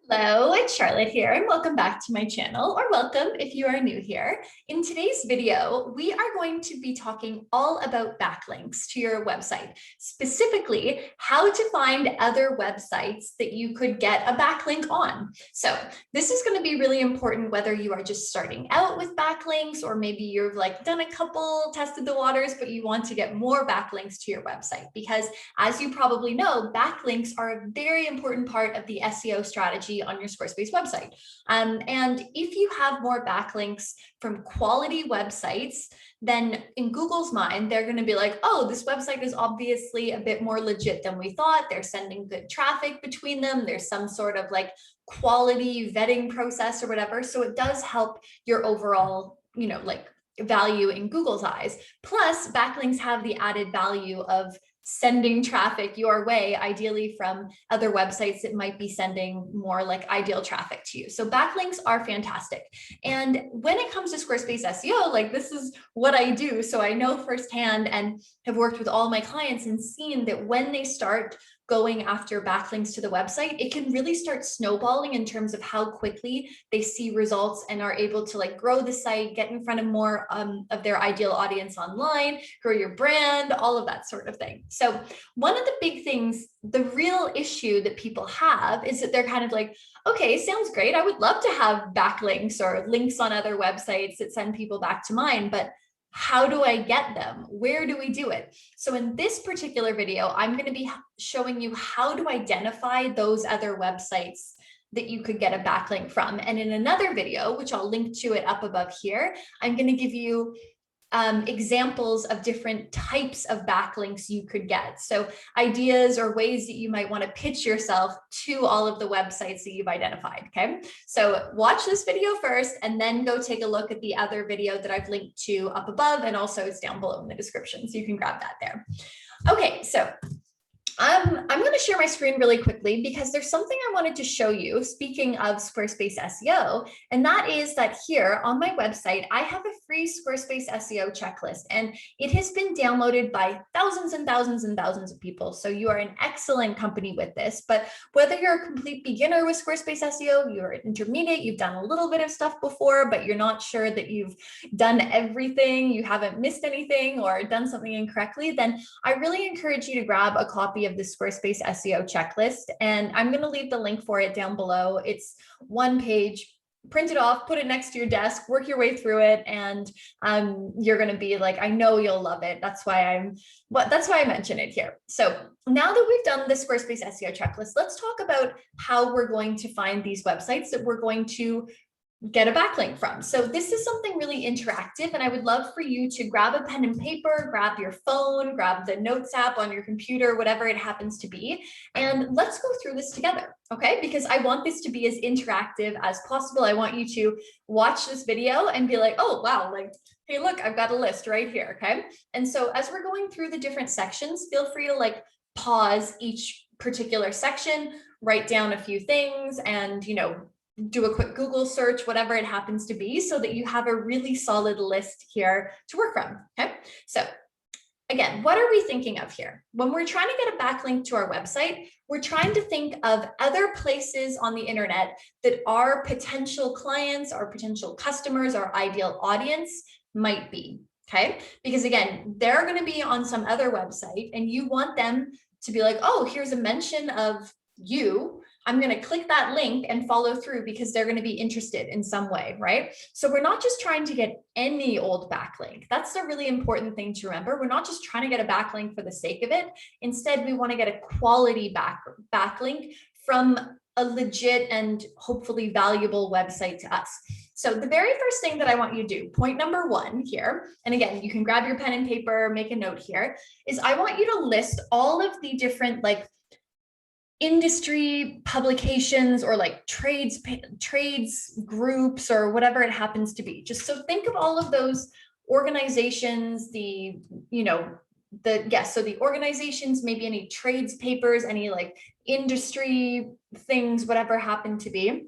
Hello, it's Charlotte here, and welcome back to my channel, or welcome if you are new here. In today's video, we are going to be talking all about backlinks to your website, specifically how to find other websites that you could get a backlink on. So this is going to be really important whether you are just starting out with backlinks, or maybe you've done a couple, tested the waters, but you want to get more backlinks to your website, because as you probably know, backlinks are a very important part of the SEO strategy on your Squarespace website. And if you have more backlinks from quality websites, then in Google's mind, they're going to be like, oh, this website is obviously a bit more legit than we thought. They're sending good traffic between them. There's some sort of quality vetting process or whatever. So it does help your overall, value in Google's eyes. Plus, backlinks have the added value of sending traffic your way, ideally from other websites that might be sending more ideal traffic to you. So backlinks are fantastic. And when it comes to Squarespace SEO, this is what I do. So I know firsthand and have worked with all my clients and seen that when they start going after backlinks to the website, it can really start snowballing in terms of how quickly they see results and are able to grow the site, get in front of more of their ideal audience online, grow your brand, all of that sort of thing. So one of the big things, the real issue that people have is that they're kind of like, okay, sounds great. I would love to have backlinks or links on other websites that send people back to mine, but how do I get them? Where do we do it? So in this particular video, I'm going to be showing you how to identify those other websites that you could get a backlink from. And in another video, which I'll link to it up above here, I'm going to give you examples of different types of backlinks you could get. So ideas or ways that you might want to pitch yourself to all of the websites that you've identified. Okay, so watch this video first and then go take a look at the other video that I've linked to up above, and also it's down below in the description, so you can grab that there. Okay, so I'm going to share my screen really quickly because there's something I wanted to show you, speaking of Squarespace SEO, and that is that here on my website, I have a free Squarespace SEO checklist, and it has been downloaded by thousands and thousands and thousands of people. So you are an excellent company with this, but whether you're a complete beginner with Squarespace SEO, you're an intermediate, you've done a little bit of stuff before, but you're not sure that you've done everything, you haven't missed anything or done something incorrectly, then I really encourage you to grab a copy of the Squarespace SEO checklist, and I'm going to leave the link for it down below. It's one page. Print it off, put it next to your desk, work your way through it, and you're going to be like, I know you'll love it. That's why I mention it here. So now that we've done the Squarespace SEO checklist, let's talk about how we're going to find these websites that we're going to get a backlink from. So this is something really interactive, and I would love for you to grab a pen and paper, grab your phone, grab the notes app on your computer, whatever it happens to be, and let's go through this together, okay? Because I want this to be as interactive as possible. I want you to watch this video and be like, oh, wow, hey, look, I've got a list right here, okay? And so as we're going through the different sections, feel free to pause each particular section, write down a few things, and, do a quick Google search, whatever it happens to be, so that you have a really solid list here to work from, okay? So again, what are we thinking of here? When we're trying to get a backlink to our website, we're trying to think of other places on the internet that our potential clients, our potential customers, our ideal audience might be, okay? Because again, they're going to be on some other website and you want them to be like, oh, here's a mention of you. I'm going to click that link and follow through because they're going to be interested in some way, right? So we're not just trying to get any old backlink. That's a really important thing to remember. We're not just trying to get a backlink for the sake of it. Instead, we want to get a quality backlink from a legit and hopefully valuable website to us. So the very first thing that I want you to do, point number one here, and again, you can grab your pen and paper, make a note here, is I want you to list all of the different industry publications or trades groups or whatever it happens to be. Just so think of all of those organizations, the organizations, maybe any trades papers, any industry things, whatever happen to be.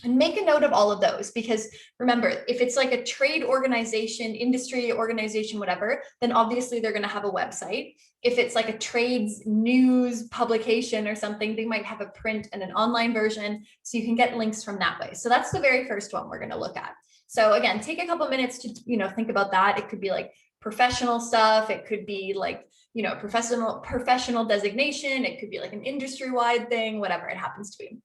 And make a note of all of those, because remember, if it's like a trade organization, industry organization, whatever, then obviously they're going to have a website. If it's like a trades news publication or something, they might have a print and an online version, so you can get links from that way. So that's the very first one we're going to look at. So again, take a couple minutes to, think about that. It could be like professional stuff. It could be like, professional designation. It could be like an industry-wide thing, whatever it happens to be.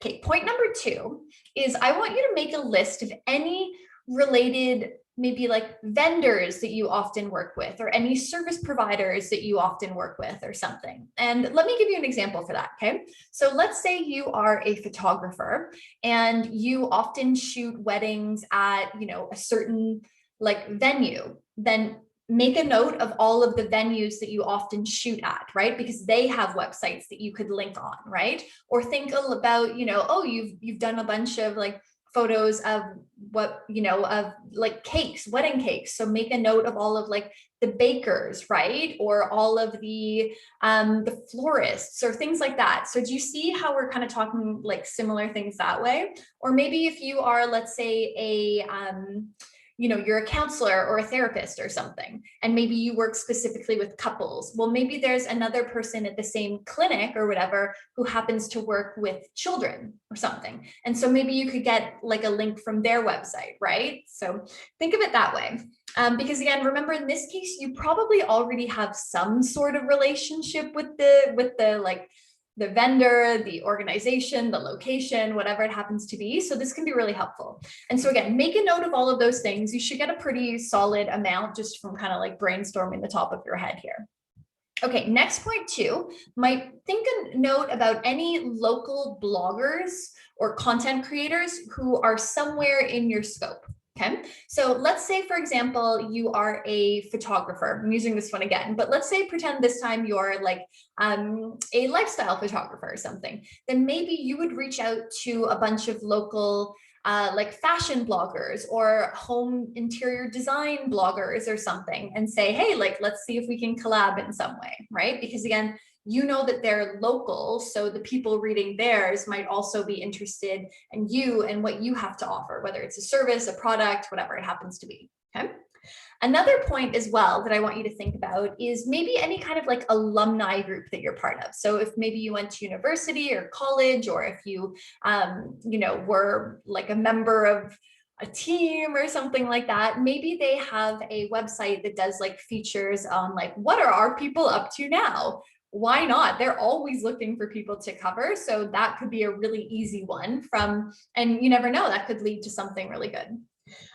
Okay, point number 2 is I want you to make a list of any related, maybe like vendors that you often work with, or any service providers that you often work with or something. And let me give you an example for that, okay? So let's say you are a photographer and you often shoot weddings at, a certain like venue. Then make a note of all of the venues that you often shoot at, right? Because they have websites that you could link on, right? Or think about, oh, you've done a bunch of like photos of of like cakes, wedding cakes. So make a note of all of like the bakers, right? Or all of the florists or things like that. So do you see how we're kind of talking like similar things that way? Or maybe if you are, let's say, you're a counselor or a therapist or something, and maybe you work specifically with couples. Well, maybe there's another person at the same clinic or whatever who happens to work with children or something. And so maybe you could get like a link from their website, right? So think of it that way. Because again, remember, in this case, you probably already have some sort of relationship with the vendor, the organization, the location, whatever it happens to be. So this can be really helpful. And so again, make a note of all of those things. You should get a pretty solid amount just from kind of like brainstorming the top of your head here. Okay, next point 2, might think a note about any local bloggers or content creators who are somewhere in your scope. Okay, so let's say, for example, you are a photographer. I'm using this one again, but let's say, pretend this time you're like a lifestyle photographer or something. Then maybe you would reach out to a bunch of local like fashion bloggers or home interior design bloggers or something and say, hey, like, let's see if we can collab in some way, right? Because again, you know that they're local, so the people reading theirs might also be interested in you and what you have to offer, whether it's a service, a product, whatever it happens to be, okay? Another point as well that I want you to think about is maybe any kind of like alumni group that you're part of. So if maybe you went to university or college, or if you, were like a member of a team or something like that, maybe they have a website that does like features on like, what are our people up to now? Why not? They're always looking for people to cover. So that could be a really easy one and you never know, that could lead to something really good.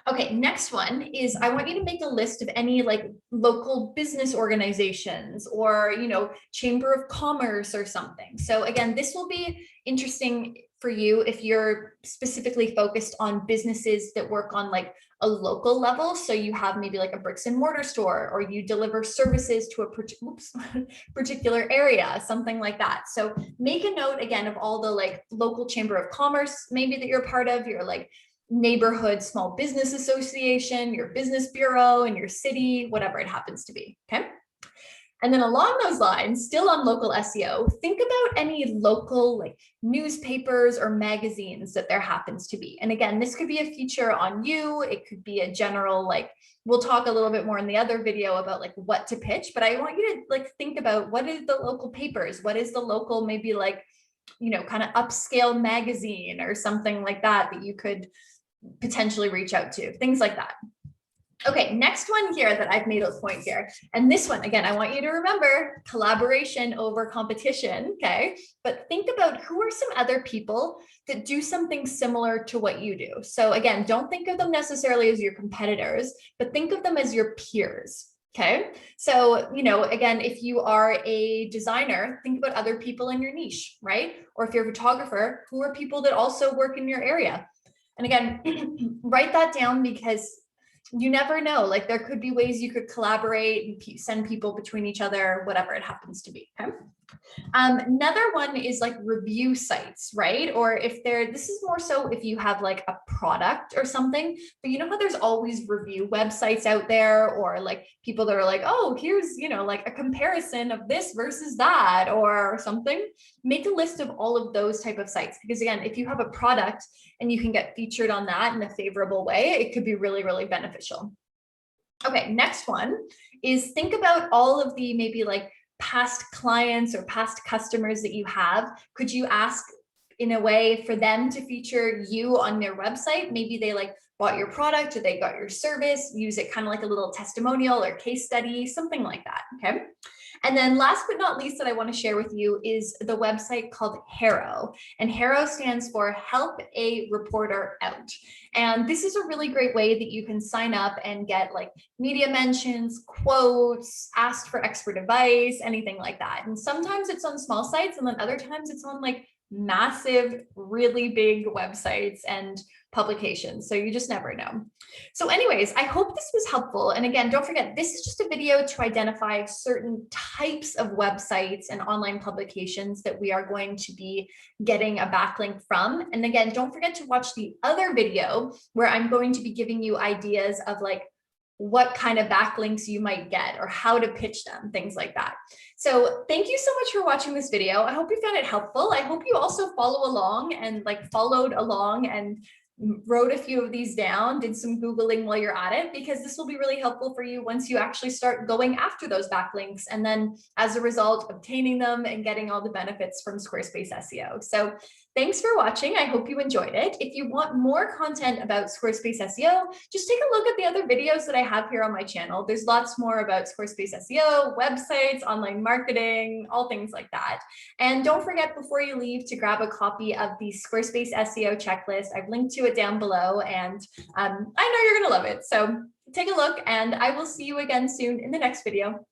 Okay, next one is I want you to make a list of any like local business organizations or, chamber of commerce or something. So again, this will be interesting for you if you're specifically focused on businesses that work on like a local level. So you have maybe like a bricks and mortar store, or you deliver services to a particular area, something like that. So make a note again of all the like local chamber of commerce, maybe that you're part of, your like neighborhood small business association, your business bureau in your city, whatever it happens to be, okay? And then along those lines, still on local SEO, think about any local like newspapers or magazines that there happens to be. And again, this could be a feature on you. It could be a general, like, we'll talk a little bit more in the other video about like what to pitch, but I want you to like think about what is the local papers, what is the local, maybe like, kind of upscale magazine or something like that you could potentially reach out to, things like that. Okay, next one here that I've made a point here. And this one, again, I want you to remember collaboration over competition, okay? But think about who are some other people that do something similar to what you do. So again, don't think of them necessarily as your competitors, but think of them as your peers. Okay, so, again, if you are a designer, think about other people in your niche, right? Or if you're a photographer, who are people that also work in your area? And again, write that down, because you never know, like there could be ways you could collaborate and send people between each other, whatever it happens to be, okay? Another one is like review sites, right? Or if this is more so if you have like a product or something, but you know how there's always review websites out there, or like people that are like, oh, here's, like a comparison of this versus that or something. Make a list of all of those type of sites, because again, if you have a product and you can get featured on that in a favorable way, it could be really, really beneficial. Okay, next one is think about all of the maybe like past clients or past customers that you have. Could you ask in a way for them to feature you on their website? Maybe they like bought your product or they got your service, use it kind of like a little testimonial or case study, something like that, okay? And then last but not least that I want to share with you is the website called Harrow. And Harrow stands for Help a Reporter Out. And this is a really great way that you can sign up and get like media mentions, quotes, asked for expert advice, anything like that. And sometimes it's on small sites, and then other times it's on like massive, really big websites and publications. So you just never know. So anyways, I hope this was helpful. And again, don't forget, this is just a video to identify certain types of websites and online publications that we are going to be getting a backlink from. And again, don't forget to watch the other video where I'm going to be giving you ideas of like what kind of backlinks you might get or how to pitch them, things like that. So thank you so much for watching this video. I hope you found it helpful. I hope you also follow along and like followed along and wrote a few of these down, did some Googling while you're at it, because this will be really helpful for you once you actually start going after those backlinks. And then as a result, obtaining them and getting all the benefits from Squarespace SEO. So thanks for watching. I hope you enjoyed it. If you want more content about Squarespace SEO, just take a look at the other videos that I have here on my channel. There's lots more about Squarespace SEO, websites, online marketing, all things like that. And don't forget before you leave to grab a copy of the Squarespace SEO checklist. I've linked to it down below, and I know you're going to love it. So take a look, and I will see you again soon in the next video.